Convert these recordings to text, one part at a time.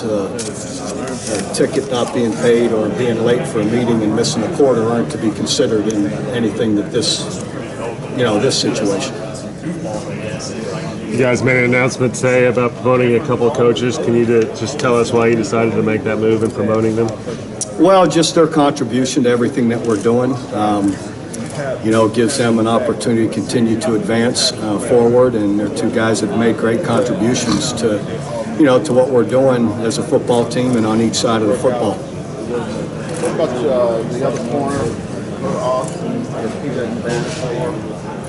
guys, a ticket not being paid or being late for a meeting and missing a quarter aren't to be considered in anything that this situation. You guys made an announcement today about promoting a couple of coaches. Can you just tell us why you decided to make that move in promoting them? Well, just their contribution to everything that we're doing. It gives them an opportunity to continue to advance forward, and they're two guys that have made great contributions to what we're doing as a football team and on each side of the football. What about the other corner,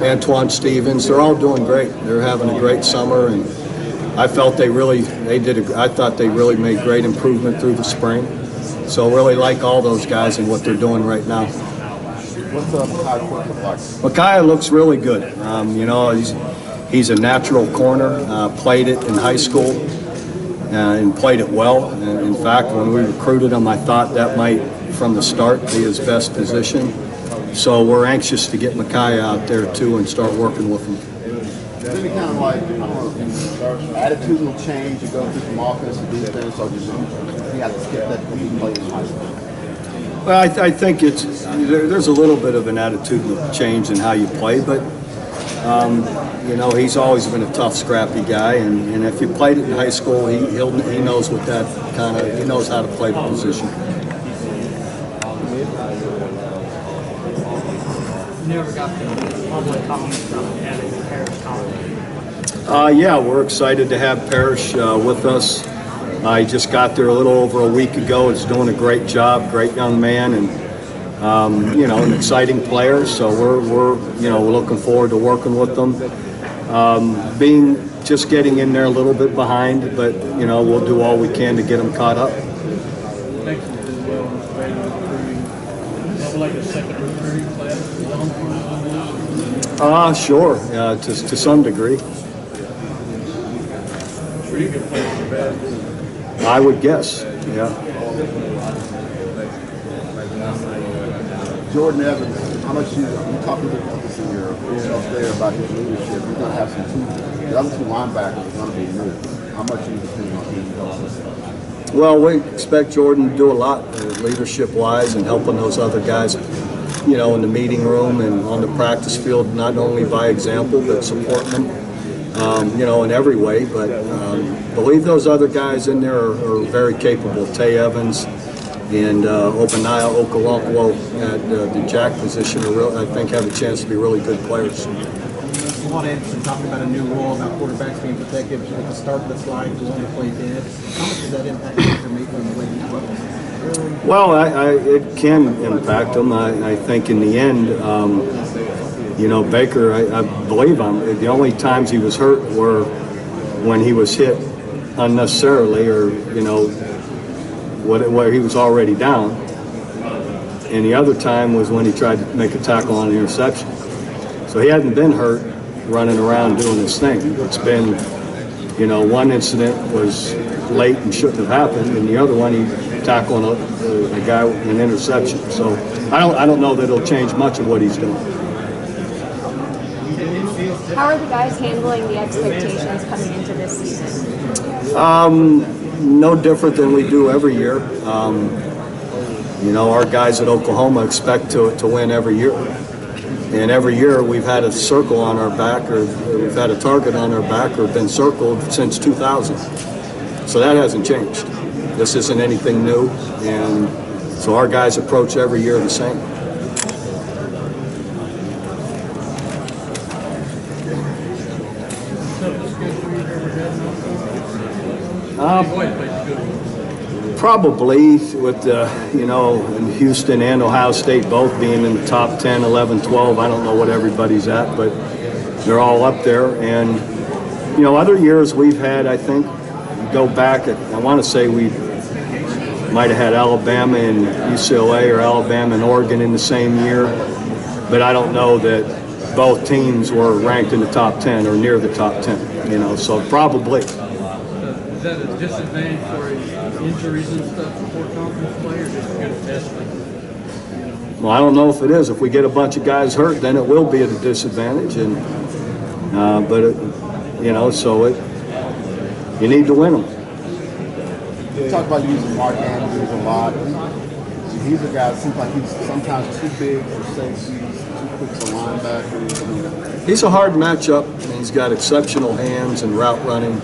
Antoine Stevens? They're all doing great. They're having a great summer, and I felt I thought they really made great improvement through the spring. So really like all those guys and what they're doing right now. What's Mekhi look like? Mekhi looks really good. He's a natural corner. Played it in high school and played it well. In fact, when we recruited him, I thought that might, from the start, be his best position. So we're anxious to get Mekhi out there too and start working with him. Any kind of attitudinal change to go through from offense to defense, or just you have to skip that when you play in high school? Well, I think there's a little bit of an attitudinal change in how you play, but he's always been a tough, scrappy guy, and if you played it in high school, he knows what he knows how to play the position. Never got the public comments from adding Parrish comment. Yeah, we're excited to have Parrish with us. He just got there a little over a week ago. He's doing a great job, great young man, and an exciting player. So we're looking forward to working with them. Just getting in there a little bit behind, but we'll do all we can to get them caught up. Like a second recruiting class? Sure, to some degree. Sure you can play for bad. I would guess, yeah. Jordan Evans, how much you talking about this in your stuff there about his leadership? We're going to have the other two linebackers are going to be new. How much are you depending on him? Well, we expect Jordan to do a lot leadership-wise and helping those other guys, in the meeting room and on the practice field, not only by example, but supporting them, in every way. But believe those other guys in there are very capable. Tay Evans and Obaniah Okolonkwo at the jack position I think have a chance to be really good players. A lot of interest in talking about a new rule about quarterbacks being protected at the start of the slide to want to play dead. How much does that impact Baker Mayfield and the way he plays? Well, it can impact him. I think in the end, Baker, I believe the only times he was hurt were when he was hit unnecessarily or, where he was already down. And the other time was when he tried to make a tackle on an interception. So he hadn't been hurt running around doing his thing. It's been, one incident was late and shouldn't have happened, and the other one he tackled a guy with an interception. So I don't know that it'll change much of what he's doing. How are the guys handling the expectations coming into this season? No different than we do every year. Our guys at Oklahoma expect to win every year. And every year we've had a circle on our back or we've had a target on our back or been circled since 2000. So that hasn't changed. This isn't anything new. And so our guys approach every year the same. Probably with, in Houston and Ohio State both being in the top 10, 11, 12. I don't know what everybody's at, but they're all up there. And, other years we've had, I think, go back, I want to say we might have had Alabama and UCLA or Alabama and Oregon in the same year. But I don't know that both teams were ranked in the top 10 or near the top 10, so probably. Is that a disadvantage for injuries and stuff for conference players? Just good testing? Well, I don't know if it is. If we get a bunch of guys hurt, then it will be at a disadvantage. And you need to win them. You talk about using Mark Andrews a lot. He's a guy that seems like he's sometimes too big for safeties, too quick for linebackers. I mean, He's a hard matchup. He's got exceptional hands and route running,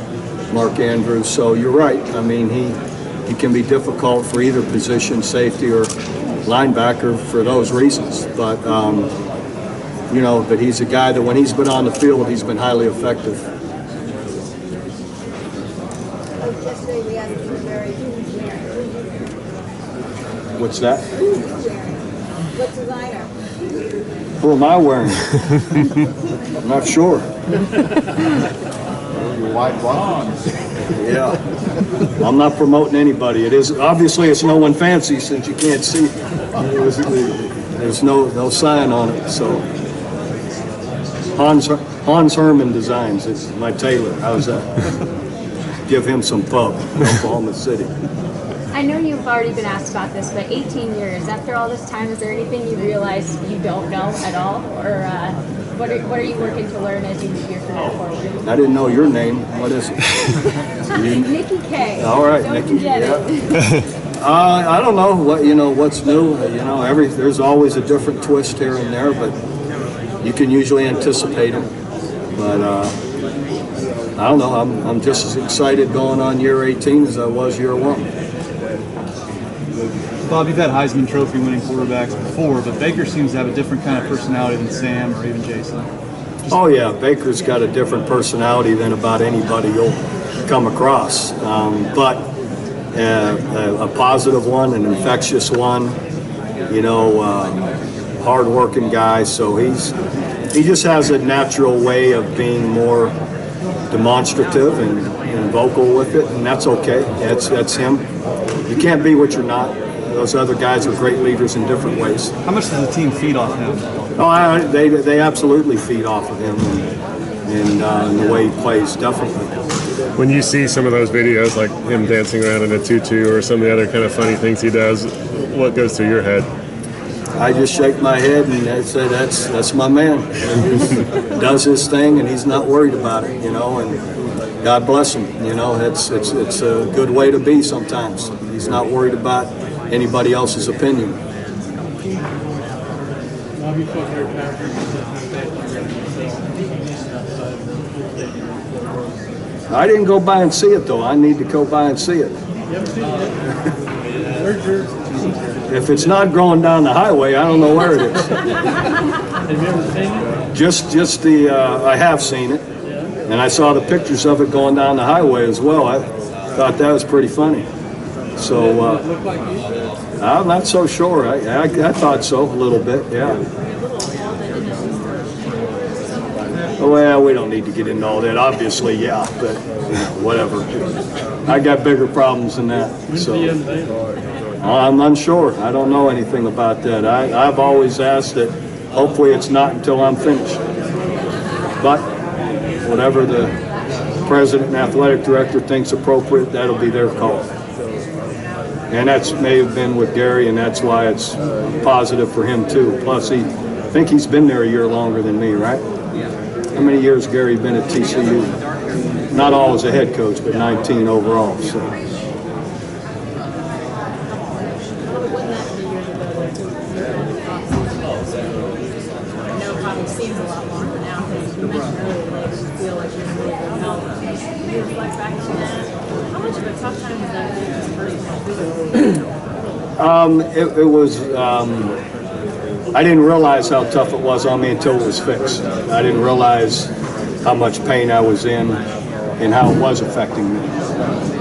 Mark Andrews. So you're right. I mean, he can be difficult for either position, safety or linebacker, for those reasons. But you know, but he's a guy that when he's been on the field, he's been highly effective. Yesterday we had a very What's that? what designer? Who am I wearing? I'm not sure. your white box. Yeah, I'm not promoting anybody. It is obviously it's no one fancy since you can't see. There's no sign on it. So Hans Herman Designs. It's my tailor. How's that? Give him some pub, Oklahoma City. I know you've already been asked about this, but 18 years, after all this time, is there anything you realize you don't know at all? Or what are you working to learn as you move your career forward? I didn't know your name. What is it? Nikki K. All right, Don't Nikki. forget it. I don't know what's new. There's always a different twist here and there, but you can usually anticipate it. But I don't know. I'm just as excited going on year 18 as I was year 1. Bob, you've had Heisman Trophy winning quarterbacks before, but Baker seems to have a different kind of personality than Sam or even Jason. Oh yeah, Baker's got a different personality than about anybody you'll come across, but a positive one, an infectious one. Hard-working guy. So he just has a natural way of being more demonstrative and vocal with it, and that's okay. That's him. You can't be what you're not. Those other guys are great leaders in different ways. How much does the team feed off him? Oh, they absolutely feed off of him and the way he plays, definitely. When you see some of those videos, like him dancing around in a tutu or some of the other kind of funny things he does, what goes through your head? I just shake my head and I say, that's my man. He does his thing and he's not worried about it, and God bless him. It's a good way to be sometimes. He's not worried about anybody else's opinion. I didn't go by and see it though. I need to go by and see it. If it's not growing down the highway, I don't know where it is. Have you ever seen it? Just the I have seen it, and I saw the pictures of it going down the highway as well. I thought that was pretty funny. So Look like you? I'm not so sure. I thought so a little bit, yeah. Well, we don't need to get into all that. Obviously, yeah, but whatever. I got bigger problems than that. So I'm unsure. I don't know anything about that. I've always asked that hopefully it's not until I'm finished. But whatever the president and athletic director thinks appropriate, that'll be their call. And that's may have been with Gary, and that's why it's positive for him too. Plus, I think he's been there a year longer than me, right? How many years Gary been at TCU? Not all as a head coach, but 19 overall. So. I know it probably seems a lot longer now because you mentioned earlier that you feel like you're in really good health. Can you reflect back on that? How much of a tough time was that It was. I didn't realize how tough it was on me until it was fixed. I didn't realize how much pain I was in and how it was affecting me.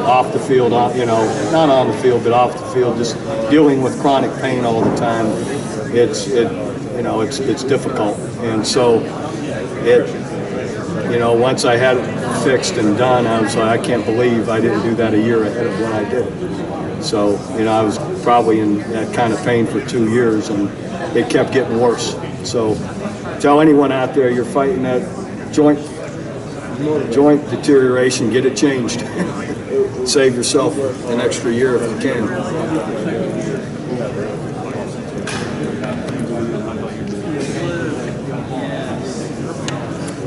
Off the field, not on the field, but off the field, just dealing with chronic pain all the time. It's difficult, and so once I had it fixed and done, I was like, I can't believe I didn't do that a year ahead of when I did. So I was probably in that kind of pain for 2 years, and it kept getting worse. So tell anyone out there you're fighting that joint deterioration, get it changed. Save yourself an extra year if you can.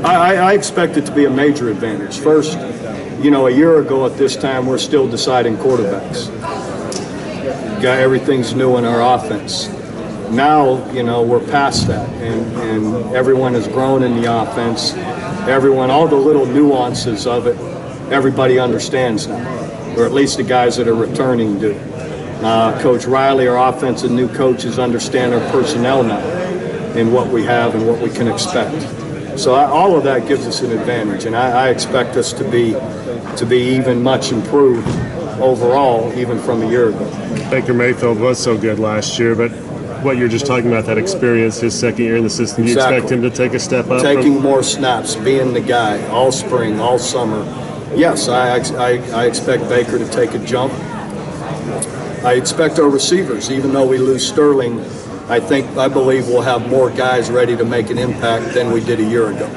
I expect it to be a major advantage. First, you know, a year ago at this time, we're still deciding quarterbacks. Everything's new in our offense. Now, you know, we're past that, and everyone has grown in the offense. Everyone, all the little nuances of it, everybody understands now, or at least the guys that are returning do. Coach Riley, our offensive new coaches, understand our personnel now and what we have and what we can expect. So all of that gives us an advantage, and I expect us to be even much improved overall, even from a year ago. Baker Mayfield was so good last year, but what you're just talking about, that experience, his second year in the system, do you expect him to take a step up? Taking more snaps, being the guy all spring, all summer. Yes, I expect Baker to take a jump. I expect our receivers, even though we lose Sterling, I believe we'll have more guys ready to make an impact than we did a year ago.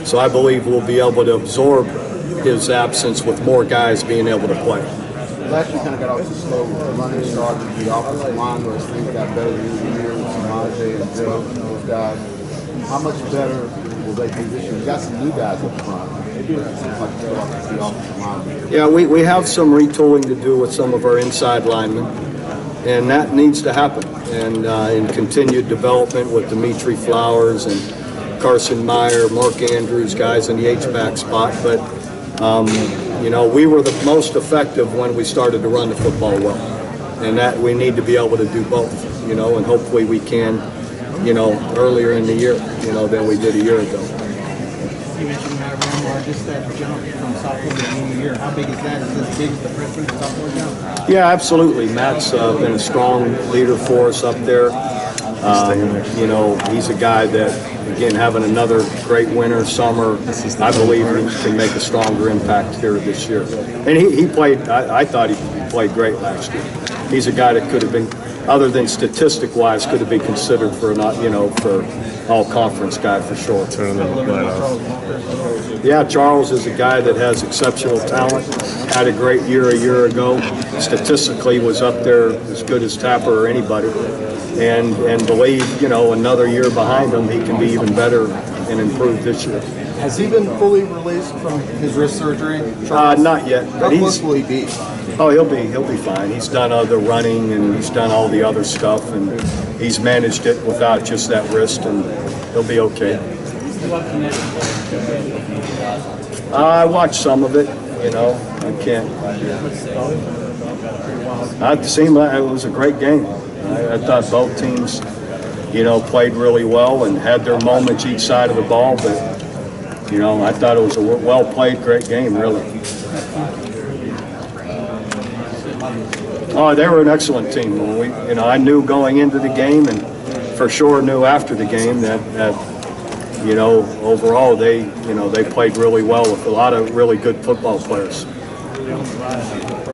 So I believe we'll be able to absorb his absence with more guys being able to play. Last year kind of got off the slow running start. The offensive line where things got better than the year with Samaje and Joe and those guys. How much better will they be this year? We got some new guys up front. It seems like the offensive line. Yeah, we have some retooling to do with some of our inside linemen, and that needs to happen. And in continued development with Dimitri Flowers and Carson Meyer, Mark Andrews, guys in the H-back spot. But you know, we were the most effective when we started to run the football well, and that we need to be able to do both, you know, and hopefully we can, you know, earlier in the year, you know, than we did a year ago. You mentioned Matt Ramlar, just that jump from sophomore to junior year. How big is that? Is it as big as the freshman to sophomore jump? Yeah, absolutely. Matt's been a strong leader for us up there. You know, he's a guy that, again, having another great winter, summer, I believe he can make a stronger impact here this year. And he played, I thought he played great last year. He's a guy that could have been, other than statistic-wise, could have been considered for, you know, for all-conference guy for sure. Yeah, Charles is a guy that has exceptional talent, had a great year a year ago, statistically was up there as good as Tapper or anybody. And believe, you know, another year behind him, he can be even better and improve this year. Has he been fully released from his wrist surgery? Not yet. How close will he be? Oh, he'll be fine. He's done other running and he's done all the other stuff, and he's managed it without just that wrist, and he'll be okay. I watched some of it. You know, I can't. It seemed like it was a great game. I thought both teams, you know, played really well and had their moments each side of the ball, but, you know, I thought it was a well-played, great game, really. Oh, they were an excellent team. You know, I knew going into the game, and for sure knew after the game that you know, overall they played really well with a lot of really good football players.